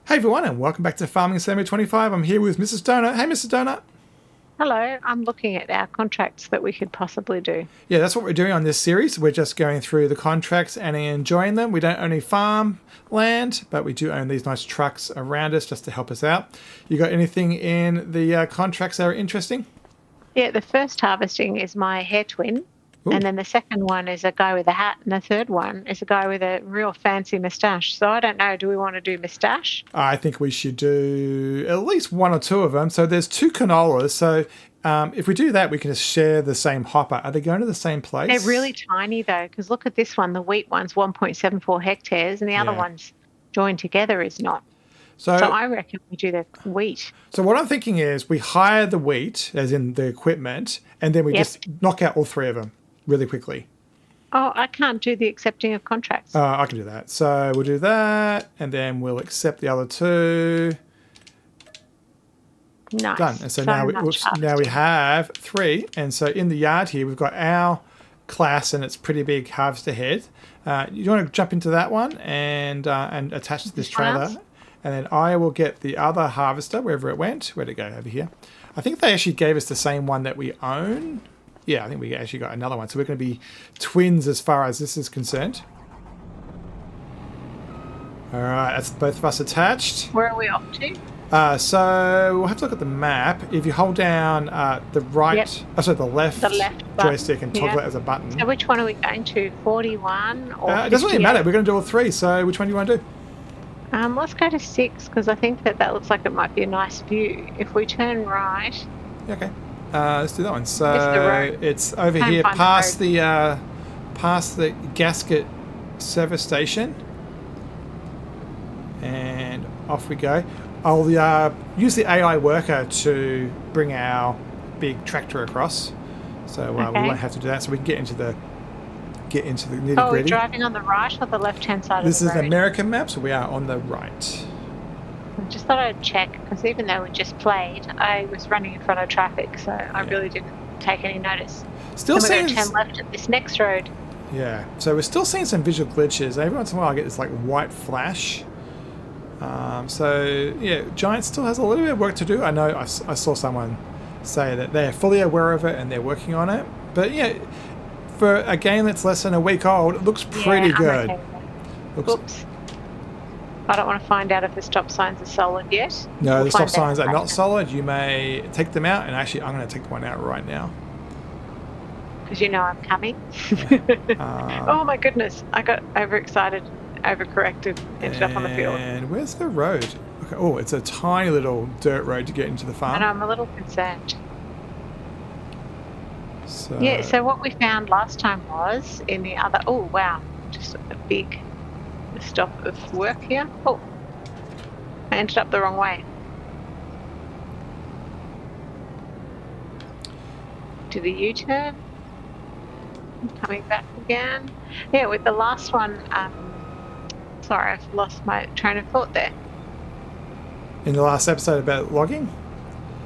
Hey everyone, and welcome back to Farming Samurai 25. I'm here with Mrs. Donut. Hey, Mrs. Donut. Hello, I'm looking at our contracts that we could possibly do. Yeah, that's what we're doing on this series. We're just going through the contracts and enjoying them. We don't only farm land, but we do own these nice trucks around us just to help us out. You got anything in the contracts that are interesting? Yeah, the first harvesting is my hair twin, Ooh. and then the second one is a guy with a hat, and the third one is a guy with a real fancy moustache. So I don't know, do we want to do moustache? I think we should do at least one or two of them. So there's two canolas. So if we do that, we can just share the same hopper. Are they going to the same place? They're really tiny though, because look at this one. The wheat one's 1.74 hectares, and the other Yeah. one's joined together is not. So So I reckon we do the wheat. So what I'm thinking is we hire the wheat, as in the equipment, and then we Yep. just knock out all three of them really quickly. Oh, I can't do the accepting of contracts. I can do that. So we'll do that, and then we'll accept the other two. Nice. Done. And so now we harvesting. have three. And so in the yard here, we've got our class, and it's pretty big harvester head. You want to jump into that one and attach to this trailer, Yes. and then I will get the other harvester wherever it went. Where'd it go? Over here. I think they actually gave us the same one that we own. Yeah, I think we actually got another one. So we're going to be twins as far as this is concerned. All right, that's both of us attached. Where are we off to? So we'll have to look at the map. If you hold down the right, Yep. the left, The left button. joystick and toggle Yeah. it as a button. So which one are we going to? 41 or It doesn't really 58? matter. We're going to do all three. So which one do you want to do? Let's go to 6 because I think that looks like it might be a nice view. If we turn right, Yeah, okay. Let's do that one. So It's the road. it's over Can't here find the past the gasket service station, and off we go. I'll use the AI worker to bring our big tractor across, so we Okay. won't have to do that. So we can get into the nitty oh, we're gritty. driving on the right or the left-hand side This of is the an road? American map, so we are on the right. I just thought I'd check because even though we just played, I was running in front of traffic, so I really didn't take any notice. Still Then we're going seeing, to turn left at this next road. yeah. So we're still seeing some visual glitches. Every once in a while, I get this like white flash. So yeah, Giant still has a little bit of work to do. I know I saw someone say that they're fully aware of it and they're working on it. But yeah, for a game that's less than a week old, it looks pretty Yeah, good. I'm okay with Looks, that. Oops. I don't want to find out if the stop signs are solid yet. no, We'll the stop find out signs are not later. solid. You may take them out, and actually, I'm going to take one out right now. Because you know I'm coming. Um, Oh my goodness, I got overexcited, overcorrected, ended up on the field. And where's the road? Okay. Oh, it's a tiny little dirt road to get into the farm. And I'm a little concerned. So, Yeah, so what we found last time was in the other, oh wow, just a big stop of work here. Oh, I ended up the wrong way. Do the U-turn. Coming back again. Yeah, with the last one, sorry, I've lost my train of thought there. in the last episode about logging.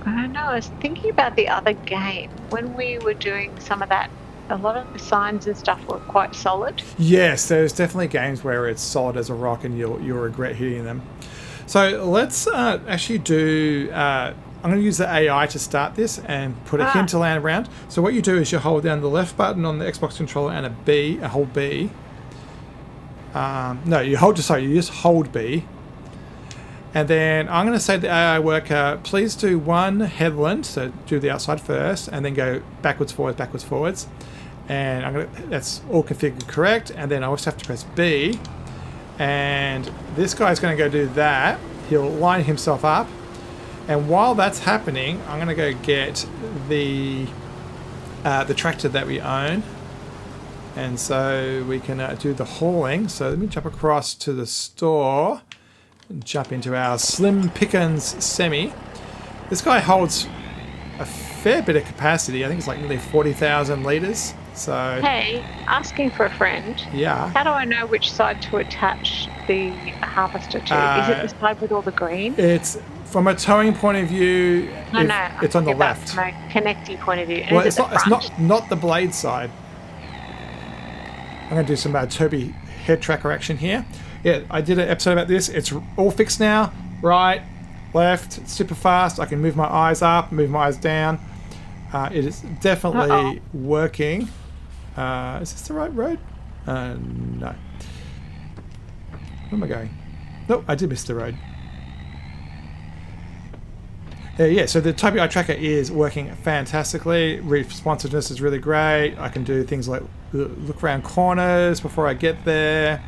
I don't know. I was thinking about the other game when we were doing some of that. A lot of the signs and stuff were quite solid. Yes, there's definitely games where it's solid as a rock and you'll regret hitting them. So let's actually do. I'm going to use the AI to start this and put a hinterland around. So what you do is you hold down the left button on the Xbox controller and a hold B. No, you just hold B. And then I'm going to say to the AI worker, please do one headland, so do the outside first, and then go backwards, forwards. And that's all configured correct. And then I also have to press B. And this guy's going to go do that. He'll line himself up. And while that's happening, I'm going to go get the tractor that we own. And so we can do the hauling. So let me jump across to the store. Jump into our Slim Pickens semi. This guy holds a fair bit of capacity. I think it's like nearly 40,000 litres. So Hey, asking for a friend. yeah, How do I know which side to attach the harvester to? Is it the side with all the green? it's from a towing point of view. No. It's on the From left. a connecting point of view. And Well, is it it's the not. front? It's not the blade side. I'm going to do some Tobii head tracker action here. Yeah, I did an episode about this. It's all fixed now. right, left, it's super fast. I can move my eyes up, move my eyes down. It is definitely working. Is this the right road? No. Where am I going? Nope, I did miss the road. Yeah, so the Tobii eye tracker is working fantastically. Responsiveness is really great. I can do things like look around corners before I get there.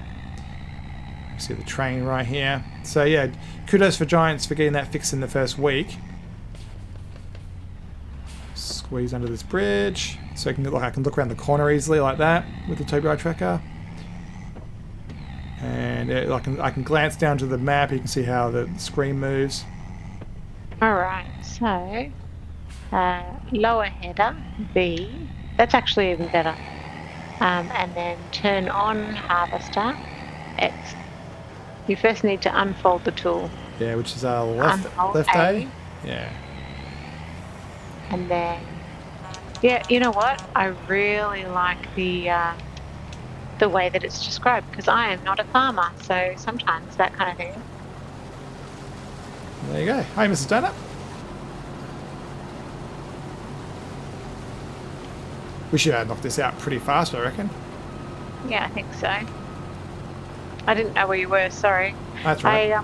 You see the train right here. So yeah, kudos for Giants for getting that fixed in the first week. Squeeze under this bridge, so I can look around the corner easily like that with the Tobii eye tracker. And I can glance down to the map. You can see how the screen moves. Alright, so lower header, B. That's actually even better. And then turn on harvester, X. You first need to unfold the tool. Yeah, which is left A. Yeah. And then, yeah, you know what? I really like the way that it's described, because I am not a farmer, so sometimes that kind of thing. There you go. Hi, Mrs. Donut. We should knock this out pretty fast, I reckon. Yeah, I think so. I didn't know where you were, sorry. That's right. I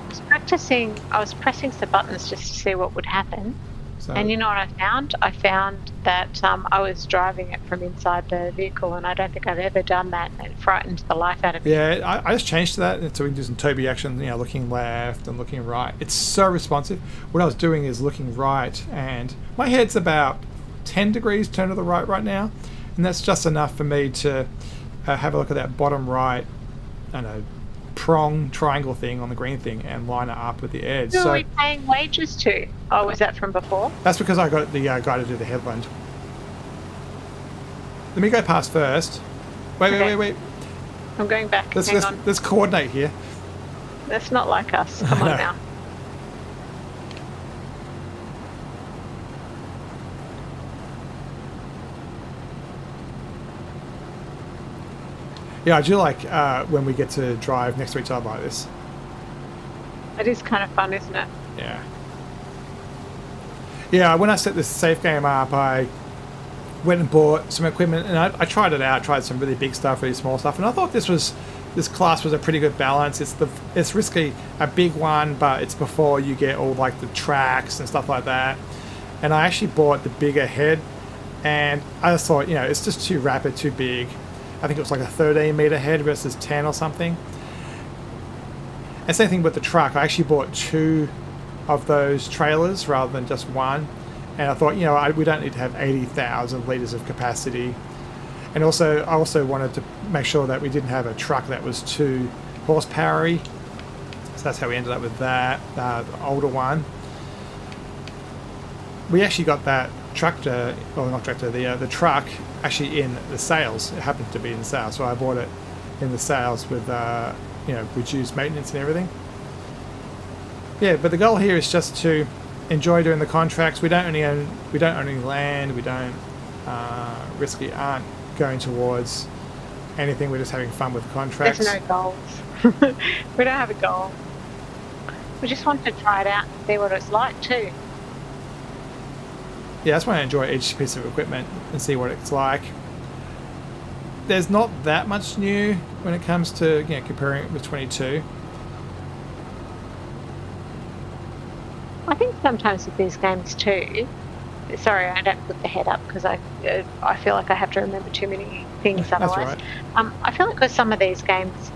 was pressing some buttons just to see what would happen. So, and you know what I found? I found that I was driving it from inside the vehicle, and I don't think I've ever done that, and it frightened the life out of me. Yeah, I just changed to that, so we can do some Tobii action, looking left and looking right. It's so responsive. What I was doing is looking right, and my head's about 10 degrees turned to the right now, and that's just enough for me to have a look at that bottom right, I don't know, prong triangle thing on the green thing and line it up with the edge. Who are we paying wages to? Oh, was that from before? That's because I got the guy to do the headland. Let me go past first. Wait. I'm going back. Let's coordinate here. That's not like us. Come on now. Yeah, I do like when we get to drive next to each other like this. It is kind of fun, isn't it? Yeah. Yeah, when I set this safe game up, I went and bought some equipment, and I tried it out, tried some really big stuff, really small stuff, and I thought this class was a pretty good balance. It's risky, a big one, but it's before you get all like the tracks and stuff like that. And I actually bought the bigger head, and I just thought, it's just too rapid, too big. I think it was like a 13 meter head versus 10 or something. And same thing with the truck. I actually bought 2 of those trailers rather than just one. And I thought, we don't need to have 80,000 litres of capacity. And I also wanted to make sure that we didn't have a truck that was too horsepowery. So that's how we ended up with that, the older one. We actually got that tractor, or not tractor, the truck actually in the sales. It happened to be in the sales, so I bought it in the sales with reduced maintenance and everything. Yeah, but the goal here is just to enjoy doing the contracts. We don't own any land. We don't aren't going towards anything. We're just having fun with contracts. There's no goals. We don't have a goal. We just want to try it out and see what it's like too. Yeah, that's why I enjoy each piece of equipment and see what it's like. There's not that much new when it comes to comparing it with 22. I think sometimes with these games too. Sorry, I don't put the head up because I feel like I have to remember too many things otherwise. That's right. I feel like with some of these games,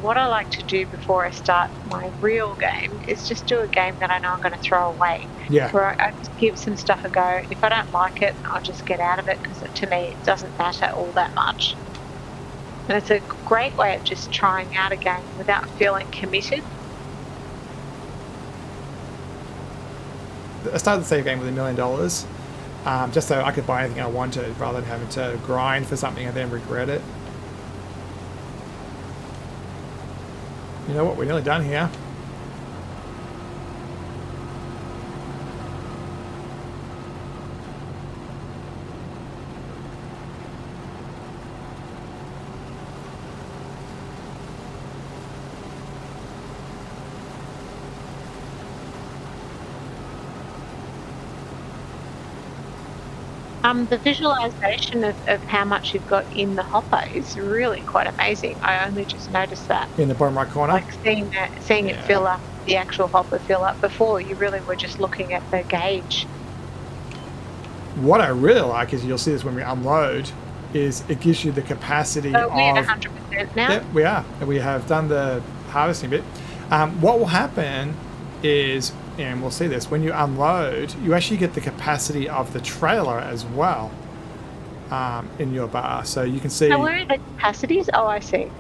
what I like to do before I start my real game is just do a game that I know I'm going to throw away. Yeah. Where I just give some stuff a go. If I don't like it, I'll just get out of it because to me it doesn't matter all that much. And it's a great way of just trying out a game without feeling committed. I started the save game with $1 million, just so I could buy anything I wanted rather than having to grind for something and then regret it. You know what? We're nearly done here. The visualization of how much you've got in the hopper is really quite amazing. I only just noticed that. In the bottom right corner. Like seeing it fill up, the actual hopper fill up. Before, you really were just looking at the gauge. What I really like is, you'll see this when we unload, is it gives you the capacity So we're of... at 100% now? Yep, we are. We have done the harvesting bit. What will happen is, and we'll see this, when you unload, you actually get the capacity of the trailer as well in your bar. So you can see... So where are the capacities? Oh, I see.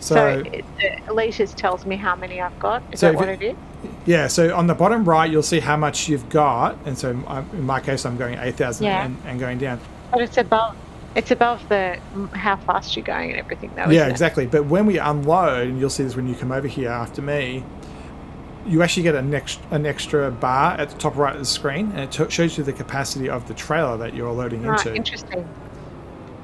So the litres tells me how many I've got. Is that what it is? Yeah, so on the bottom right, you'll see how much you've got. And so in my case, I'm going 8,000 and going down. But it's above the how fast you're going and everything, though. Yeah, exactly. But when we unload, and you'll see this when you come over here after me, you actually get an extra bar at the top right of the screen, and it shows you the capacity of the trailer that you're loading into. Interesting.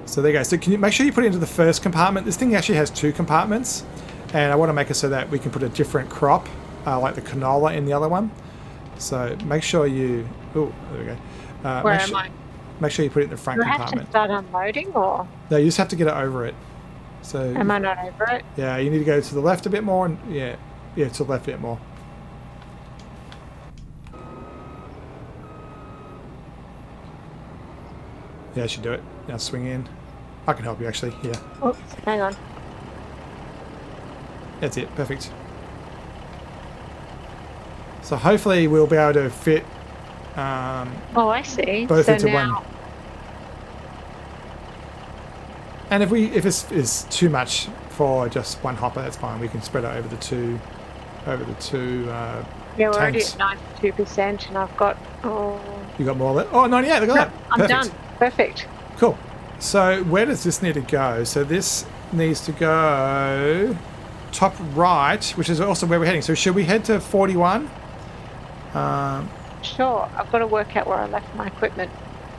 So there you go. So can you make sure you put it into the first compartment? This thing actually has 2 compartments, and I want to make it so that we can put a different crop, like the canola in the other one. So make sure you... Oh, there we go. Where am I? Make sure you put it in the front compartment. Do I have to start unloading, or...? No, you just have to get it over it. So am I not over it? Yeah, you need to go to the left a bit more, and yeah, to the left a bit more. Yeah, I should do it. Now swing in. I can help you actually. Yeah. Oops, hang on. That's it. Perfect. So hopefully we'll be able to fit. Oh, I see. Both into one. And if it's too much for just one hopper, that's fine. We can spread it over the two. Yeah, we're already at 92%, and I've got. Oh. You got more of it? Oh, 98. Look at that. I'm done. Perfect. Cool. So where does this need to go? So this needs to go top right, which is also where we're heading. So should we head to 41? Sure. I've got to work out where I left my equipment.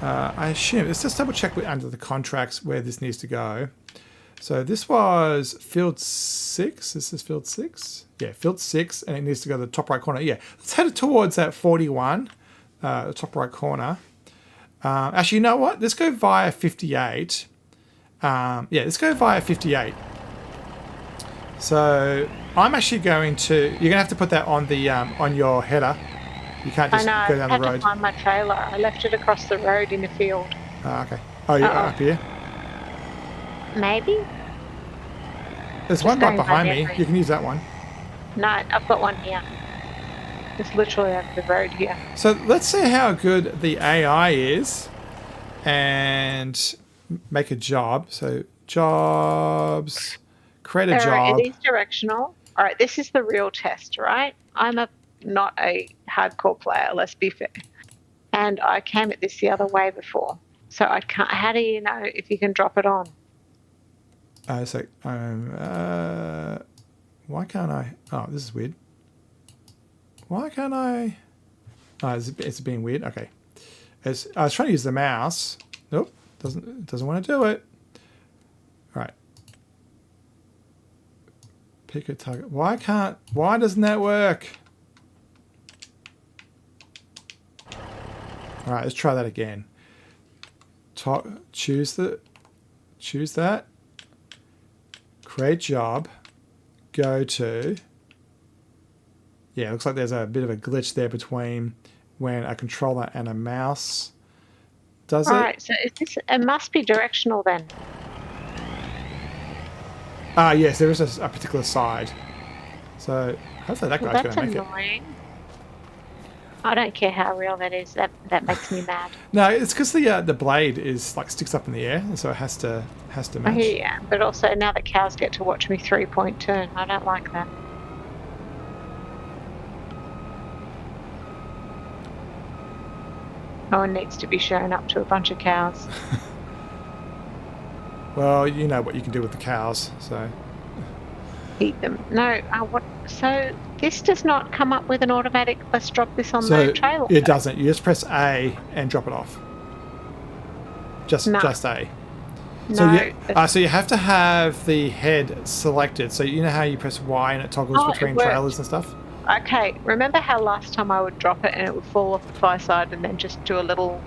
I assume. Let's just double check under the contracts where this needs to go. So this was field 6. This is field 6. Yeah, field 6, and it needs to go to the top right corner. Yeah, let's head towards that 41, the top right corner. Actually, you know what? Let's go via 58. Yeah, let's go via 58. So I'm actually going to... You're going to have to put that on the on your header. You can't just go down the road. I had to find my trailer. I left it across the road in a field. Okay. Oh, you're up here? Maybe. There's one right behind me. You can use that one. No, I've got one here. It's literally over the road here. So let's see how good the AI is and make a job. So jobs, create a job. It is directional. All right, this is the real test, right? I'm not a hardcore player, let's be fair. And I came at this the other way before. So I can't. How do you know if you can drop it on? Why can't I? Oh, this is weird. Why can't I? Oh, it's being weird. Okay. I was trying to use the mouse. Nope. Doesn't want to do it. All right. Pick a target. Why doesn't that work? All right, let's try that again. Choose that. Create job. Go to. Yeah, it looks like there's a bit of a glitch there between when a controller and a mouse does it. All right, so it must be directional then. Yes, there is a particular side. So hopefully that guy's going to make it. That's annoying. I don't care how real that is. That makes me mad. No, it's because the blade is like sticks up in the air, so it has to match. Yeah, but also now the cows get to watch me 3-point turn. I don't like that. No one needs to be shown up to a bunch of cows. Well, you know what you can do with the cows, so... Eat them. No, what? So this does not come up with an automatic, let's drop this on the trailer? It doesn't. You just press A and drop it off. Just A. So you have to have the head selected. So you know how you press Y and it toggles between trailers and stuff? Okay. Remember how last time I would drop it and it would fall off the fly side and then just do a little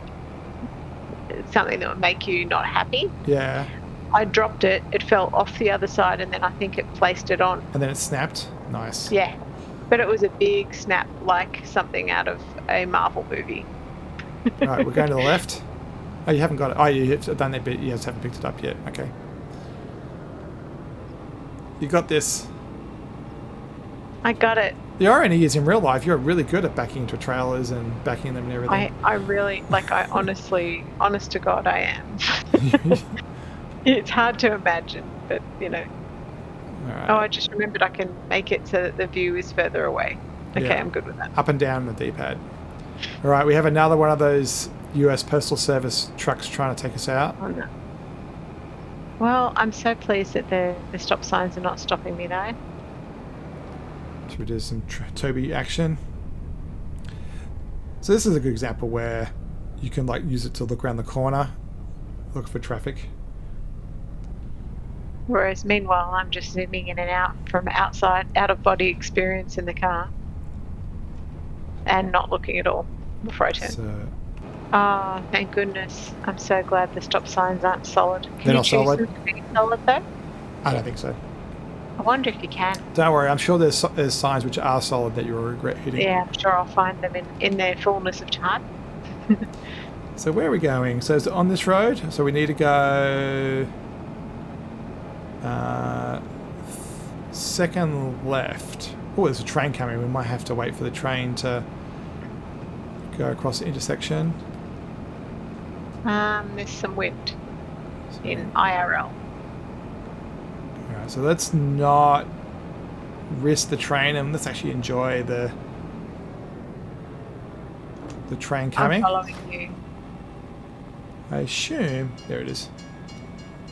something that would make you not happy. Yeah. I dropped it, it fell off the other side, and then I think it placed it on. And then it snapped. Nice. Yeah. But it was a big snap, like something out of a Marvel movie. Right, we're going to the left. Oh, you haven't got it. Oh, you've done that bit. You just haven't picked it up yet. Okay. You got this. I got it. The irony is, in real life, you're really good at backing into trailers and backing them and everything. I really, I honestly, honest to God, I am. It's hard to imagine, but, Right. Oh, I just remembered I can make it so that the view is further away. Okay, Yeah. I'm good with that. Up and down the D-pad. All right, we have another one of those US Postal Service trucks trying to take us out. Oh, no. Well, I'm so pleased that the stop signs are not stopping me, though. Should we do some Tobii action? So this is a good example where you can use it to look around the corner, look for traffic. Whereas, meanwhile, I'm just zooming in and out from outside, out-of-body experience in the car. And not looking at all before I turn. So Oh, thank goodness. I'm so glad the stop signs aren't solid. They're not solid? Them to be solid, though? I don't think so. I wonder if you can. Don't worry, I'm sure there's signs which are solid that you'll regret hitting. Yeah, I'm sure I'll find them in their fullness of time. So where are we going? So it's on this road. So we need to go second left. Oh, there's a train coming. We might have to wait for the train to go across the intersection. There's some wind in IRL. Alright, so let's not risk the train and let's actually enjoy the train coming. I'm following you. I assume there it is.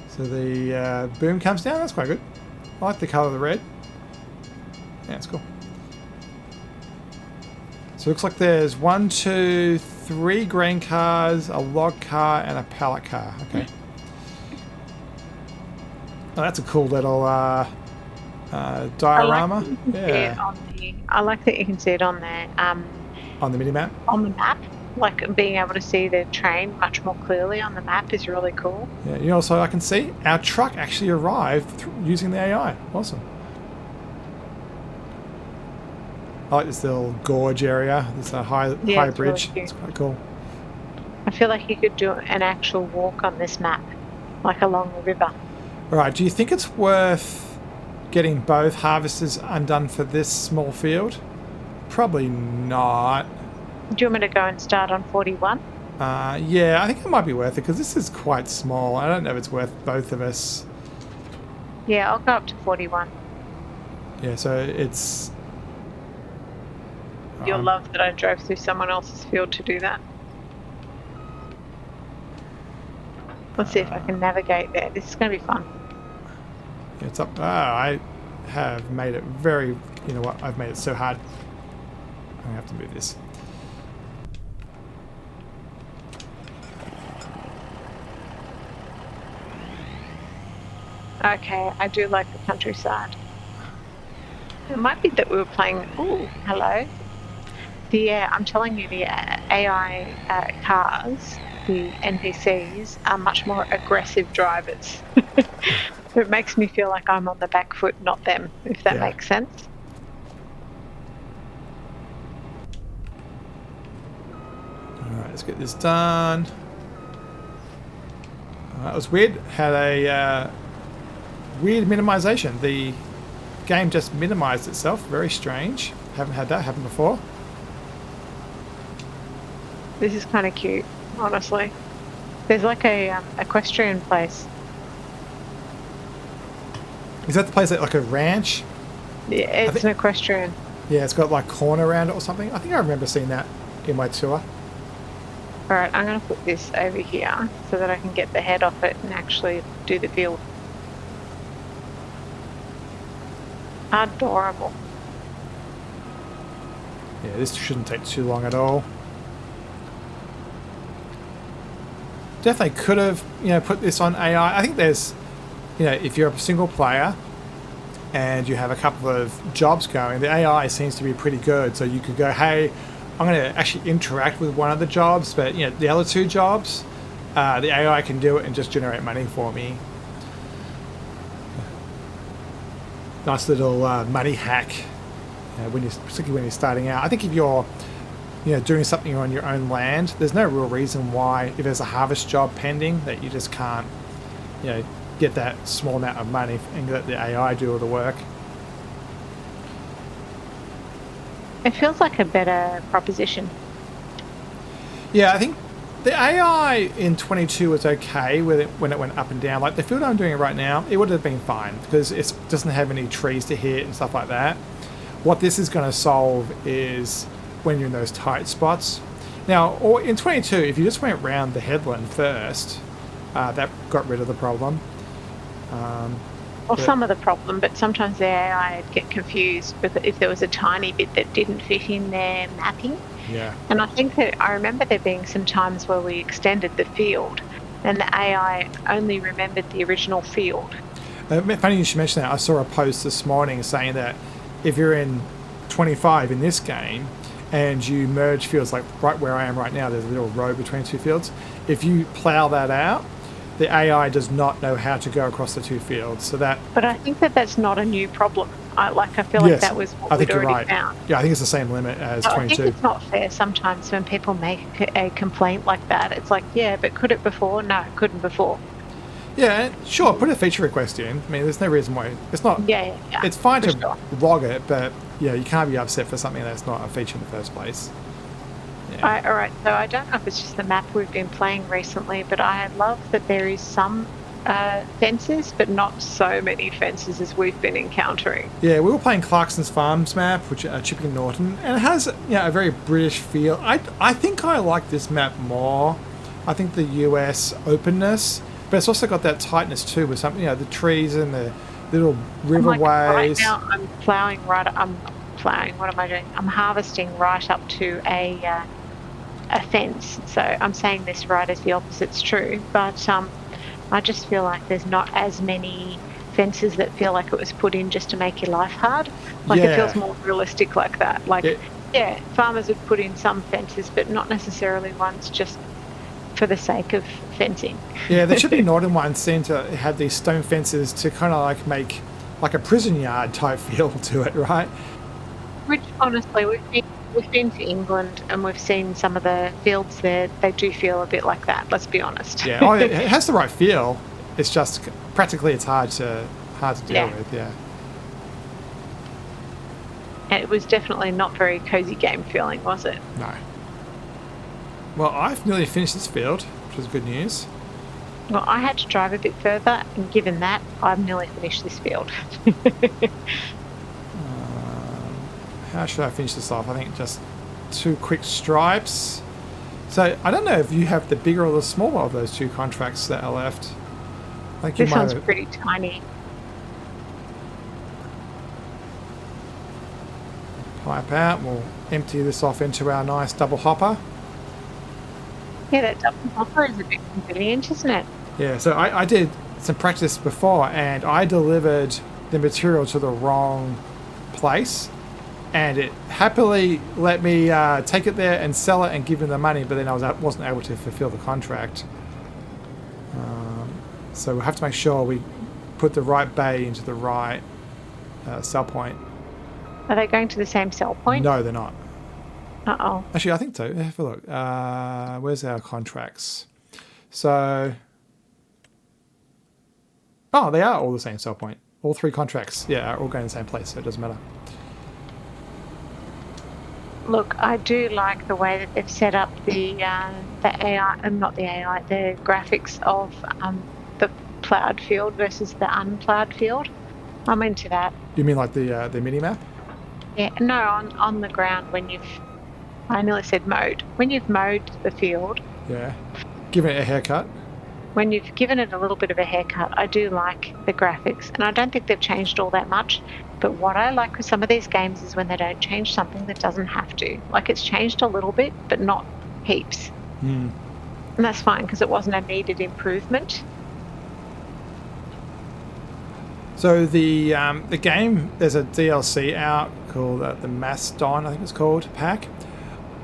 So the boom comes down. That's quite good. I like the colour of the red. Yeah, it's cool. So it looks like there's 1, 2, 3 green cars, a log car, and a pallet car. Okay. Oh, that's a cool little diorama. I like that you can see it on there. On the mini map. On the map, like being able to see the train much more clearly on the map is really cool. Yeah, you know, so I can see our truck actually arrived using the AI. Awesome. I like this little gorge area. There's a high bridge. Really it's quite cool. I feel like you could do an actual walk on this map, like along the river. All right, do you think it's worth getting both harvesters undone for this small field? Probably not. Do you want me to go and start on 41? Yeah, I think it might be worth it because this is quite small. I don't know if it's worth both of us. Yeah, I'll go up to 41. Yeah, so it's... You'll love that I drove through someone else's field to do that. Let's see if I can navigate there. This is going to be fun. Yeah, it's up... I have made it very... You know what? I've made it so hard. I'm going to have to move this. Okay, I do like the countryside. It might be that we were playing... Ooh, hello. I'm telling you, the AI cars, the NPCs, are much more aggressive drivers. It makes me feel like I'm on the back foot, not them, if that makes sense. Alright, let's get this done. That was weird. Had a weird minimization. The game just minimized itself. Very strange. Haven't had that happen before. This is kind of cute, honestly. There's like a equestrian place. Is that the place like a ranch? Yeah, it's an equestrian. Yeah, it's got like corn around it or something. I think I remember seeing that in my tour. Alright, I'm going to put this over here so that I can get the head off it and actually do the build. Adorable. Yeah, this shouldn't take too long at all. Definitely could have, put this on AI. I think there's, if you're a single player and you have a couple of jobs going, the AI seems to be pretty good. So you could go, hey, I'm going to actually interact with one of the jobs, but the other two jobs, the AI can do it and just generate money for me. Nice little money hack, particularly when you're starting out. I think if you're doing something on your own land, there's no real reason why, if there's a harvest job pending, that you just can't get that small amount of money and let the AI do all the work. It feels like a better proposition. Yeah, I think the AI in 22 was okay when it went up and down. Like the field I'm doing right now, it would have been fine because it doesn't have any trees to hit and stuff like that. What this is going to solve is when you're in those tight spots. Now, or in 22, if you just went round the headland first, that got rid of the problem. Well, some of the problem, but sometimes the AI would get confused if there was a tiny bit that didn't fit in their mapping. Yeah. And I think that I remember there being some times where we extended the field and the AI only remembered the original field. Funny you should mention that. I saw a post this morning saying that if you're in 25 in this game and you merge fields, like right where I am right now, there's a little road between two fields. If you plow that out, the AI does not know how to go across the two fields. So that. But I think that that's not a new problem. I feel like that was what we'd already found. Yeah, I think it's the same limit as 22. I think it's not fair sometimes when people make a complaint like that. It's like, yeah, but could it before? No, it couldn't before. Yeah, sure, put a feature request in. I mean, there's no reason why. It's not. Yeah. It's fine to log it, but you can't be upset for something that's not a feature in the first place. Yeah. All right, so I don't know if it's just the map we've been playing recently, but I love that there is some fences, but not so many fences as we've been encountering. Yeah, we were playing Clarkson's Farms map, which Chipping Norton, and it has a very British feel. I think I like this map more. I think the US openness, but it's also got that tightness too, with some the trees and the little riverways. Right now, I'm plowing right. I'm plowing. What am I doing? I'm harvesting right up to a fence. So I'm saying this right as the opposite's true, but I just feel like there's not as many fences that feel like it was put in just to make your life hard. It feels more realistic like that. Farmers would put in some fences, but not necessarily ones just for the sake of fencing. Yeah, there should be Northern ones seem to have these stone fences to kind of make like a prison yard type feel to it, right? Which honestly, we've been to England and we've seen some of the fields there. They do feel a bit like that. Let's be honest. Yeah, it has the right feel. It's just practically it's hard to deal with. Yeah. It was definitely not very cozy game feeling, was it? No. Well, I've nearly finished this field, which is good news. Well, I had to drive a bit further, and given that, I've nearly finished this field. How should I finish this off? I think just 2 quick stripes. So I don't know if you have the bigger or the smaller of those 2 contracts that are left. This one's pretty tiny. Pipe out. We'll empty this off into our nice double hopper. Yeah, that double hopper is a bit convenient, isn't it? Yeah, so I did some practice before and I delivered the material to the wrong place. And it happily let me take it there and sell it and give them the money, but then I wasn't able to fulfill the contract. So we'll have to make sure we put the right bay into the right sell point. Are they going to the same sell point? No, they're not. Uh-oh. Actually, I think so. Have a look. Where's our contracts? So... Oh, they are all the same sell point. All 3 contracts, are all going to the same place, so it doesn't matter. Look, I do like the way that they've set up the AI, not the AI, the graphics of the ploughed field versus the unploughed field. I'm into that. You mean like the mini map? Yeah, no, on the ground when I nearly said mowed. When you've mowed the field. Yeah, giving it a haircut. When you've given it a little bit of a haircut, I do like the graphics, and I don't think they've changed all that much. But what I like with some of these games is when they don't change something that doesn't have to. Like it's changed a little bit, but not heaps. And that's fine because it wasn't a needed improvement. So the game, there's a DLC out called the Mastodon, I think it's called, pack.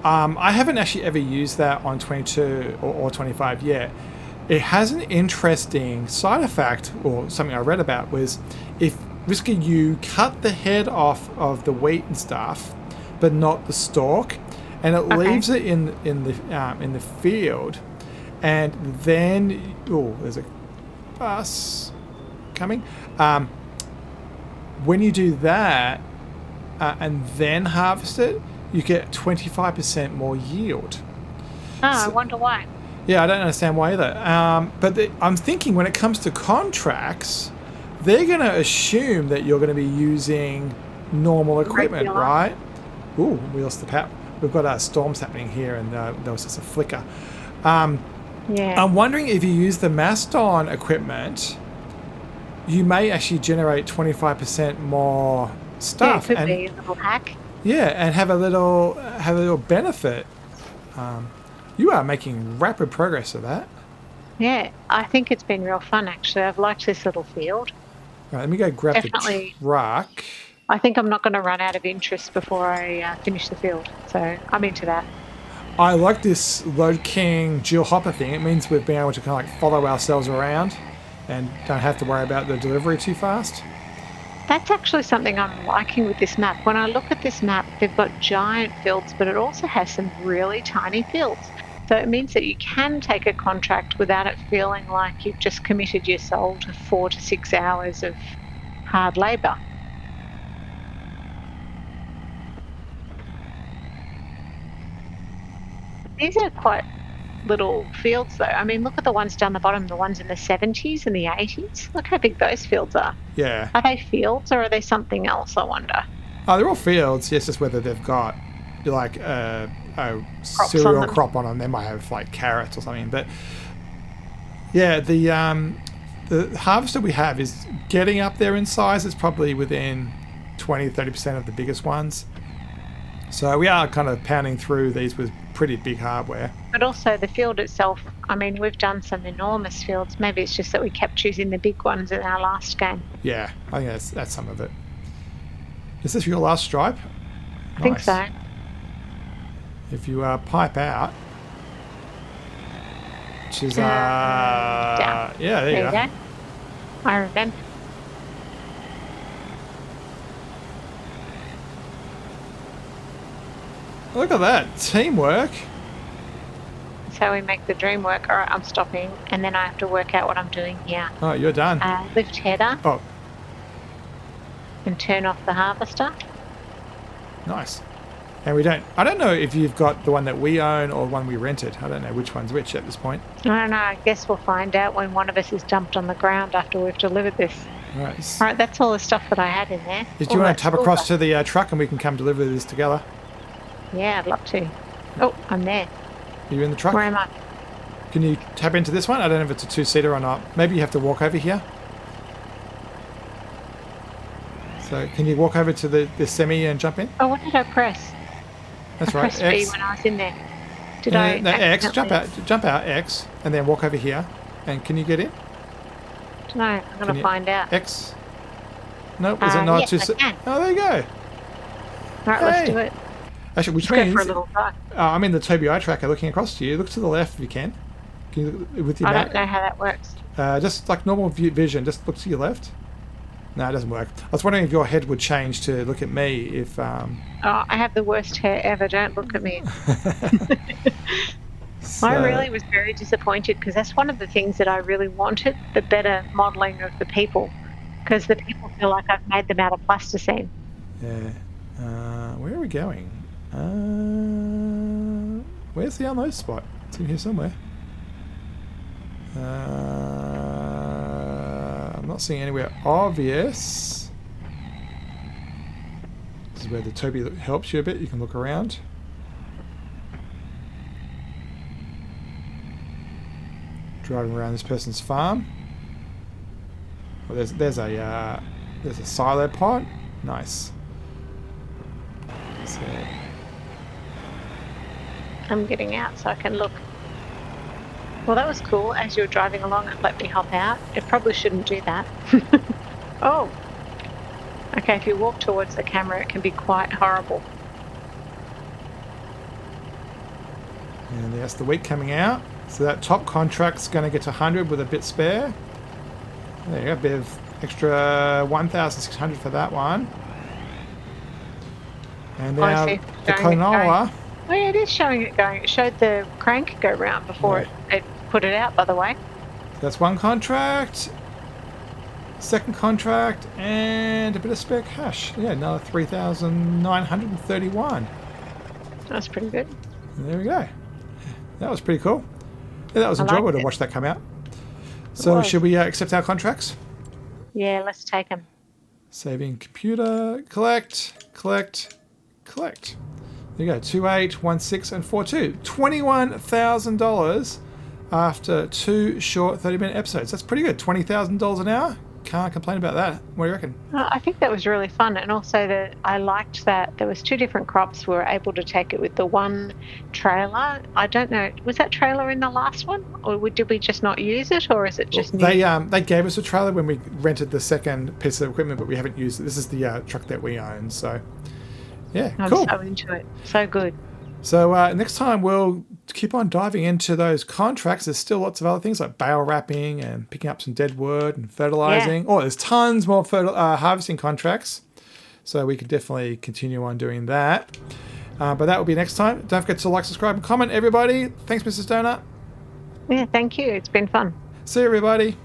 I haven't actually ever used that on 22 or 25 yet. it has an interesting side effect, or something I read about, was if Whisker, you cut the head off of the wheat and stuff, but not the stalk, and it leaves it in the field, and then there's a bus coming. When you do that and then harvest it, you get 25% more yield. I wonder why. Yeah, I don't understand why either. But I'm thinking when it comes to contracts, they're going to assume that you're going to be using normal equipment, right? Ooh, we lost the power. We've got storms happening here, and there was just a flicker. Yeah. I'm wondering if you use the Maston equipment, you may actually generate 25% more stuff. Yeah, it could be a little hack. Yeah, and have a little benefit. You are making rapid progress of that. Yeah, I think it's been real fun, actually. I've liked this little field. Right, let me go grab Definitely. the truck. I think I'm not going to run out of interest before I finish the field, so I'm into that. I like this Load King dual hopper thing. It means we've been able to kind of like follow ourselves around and don't have to worry about the delivery too fast. That's actually something I'm liking with this map. When I look at this map, they've got giant fields, but it also has some really tiny fields. So it means that you can take a contract without it feeling like you've just committed your soul to 4 to 6 hours of hard labour. These are quite little fields, though. I mean, look at the ones down the bottom, the ones in the 70s and the 80s. Look how big those fields are. Yeah. Are they fields or are they something else, I wonder? Oh, they're all fields. Yes, just whether they've got like a cereal crop on them. They might have like carrots or something. But yeah, the harvester we have is getting up there in size. It's probably within 20-30% of the biggest ones. So we are kind of pounding through these with pretty big hardware. But also the field itself, I mean, we've done some enormous fields. Maybe it's just that we kept choosing the big ones in our last game. Yeah, I think that's some of it. Is this your last stripe? I think so. If you pipe out, which is down. Yeah, there you go. I remember. Look at that teamwork. That's how we make the dream work. All right, I'm stopping, and then I have to work out what I'm doing here. Oh, you're done. Lift header. Oh. And turn off the harvester. Nice. And I don't know if you've got the one that we own or one we rented. I don't know which one's which at this point. I don't know. I guess we'll find out when one of us is dumped on the ground after we've delivered this. Right. All right, that's all the stuff that I had in there. Do you want to tap across to the truck and we can come deliver this together? Yeah, I'd love to. Oh, I'm there. Are you in the truck? Where am I? Can you tap into this one? I don't know if it's a two-seater or not. Maybe you have to walk over here. So can you walk over to the semi and jump in? Oh, what did I press? That's I right. pressed X. B when I was in there. Did I? No, X. Jump out. X, and then walk over here. And can you get in? No, I'm gonna find out. X. Nope. Is it not yes, I can. Oh, there you go. All right, let's do it. Actually, which Let's means go for a little drive. I'm in the Tobii eye tracker looking across to you. Look to the left if you can. Can you look with your map? I don't know how that works. Just like normal vision. Just look to your left. No, it doesn't work. I was wondering if your head would change to look at me if... Oh, I have the worst hair ever. Don't look at me. So, I really was very disappointed because that's one of the things that I really wanted, the better modelling of the people, because the people feel like I've made them out of plasticine. Yeah. Where are we going? Where's the unload spot? It's in here somewhere. I'm not seeing anywhere obvious. This is where the Tobii helps you a bit. You can look around. Driving around this person's farm. Well, there's a silo pod. Nice. So, I'm getting out so I can look. Well, that was cool. As you were driving along, it let me hop out. It probably shouldn't do that. Oh. Okay, if you walk towards the camera, it can be quite horrible. and there's the wheat coming out. So that top contract's going to get to 100 with a bit spare. There you go, a bit of extra 1,600 for that one. And now see. the canola. Oh yeah, it is showing it going. It showed the crank go round before it put it out, by the way. That's one contract. Second contract, and a bit of spare cash. Yeah, another 3,931. That's pretty good. There we go. That was pretty cool. Yeah, that was enjoyable to watch that come out. So should we accept our contracts? Yeah, let's take them. Saving computer, collect, collect, collect. There you go, 2816 and 42. $21,000 after 2 short 30-minute episodes. That's pretty good. $20,000 an hour. Can't complain about that. What do you reckon? I think that was really fun, and also I liked that there was 2 different crops. We were able to take it with the one trailer. I don't know, was that trailer in the last one, or did we just not use it, or is it just new? They gave us a trailer when we rented the second piece of equipment, but we haven't used it. This is the truck that we own, so yeah, cool. I'm so into it. So good. So next time we'll keep on diving into those contracts. There's still lots of other things like bale wrapping and picking up some dead wood and fertilizing. Yeah. Oh, there's tons more harvesting contracts. So we could definitely continue on doing that. But that will be next time. Don't forget to like, subscribe, and comment, everybody. Thanks, Mrs. Donut. Yeah, thank you. It's been fun. See you, everybody.